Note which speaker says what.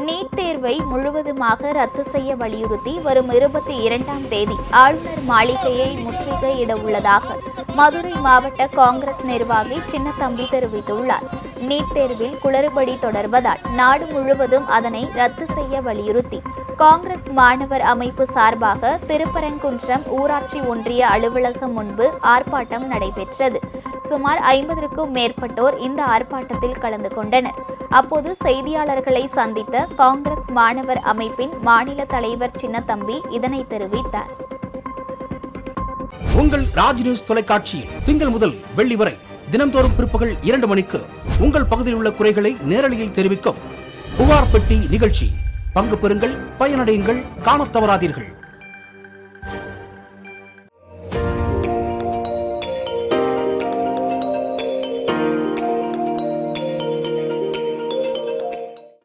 Speaker 1: NEET தேர்வை முழுவதுமாக ரத்து செய்ய வலியுறுத்தி வரும் 22ஆம் தேதி ஆளுநர் மாளிகையை முற்றுகையிட உள்ளதாக மதுரை மாவட்ட காங்கிரஸ் நிர்வாகி சின்னத்தம்பி தெரிவித்துள்ளார். நீட் தேர்வில் குளறுபடி தொடர்வதால் நாடு முழுவதும் அதனை ரத்து செய்ய வலியுறுத்தி காங்கிரஸ் மாணவர் அமைப்பு சார்பாக திருப்பரங்குன்றம் ஊராட்சி ஒன்றிய அலுவலகம் முன்பு ஆர்ப்பாட்டம் நடைபெற்றது. சுமார் 50க்கும் மேற்பட்டோர் இந்த ஆர்ப்பாட்டத்தில் கலந்து கொண்டனர். அப்போது செய்தியாளர்களை சந்தித்த காங்கிரஸ் மாணவர் அமைப்பின் மாநில தலைவர் சின்னத்தம்பி இதனை தெரிவித்தார்.
Speaker 2: உங்கள் ராஜ் நியூஸ் தொலைக்காட்சியில் திங்கள் முதல் வெள்ளி வரை தினந்தோறும் பிற்பகல் 2 மணிக்கு உங்கள் பகுதியில் உள்ள குறைகளை நேரலையில் தெரிவிக்கும் புகார் பெட்டி நிகழ்ச்சி. பங்கு பெறுங்கள், பயனடையுங்கள், காணத் தவறாதீர்கள்.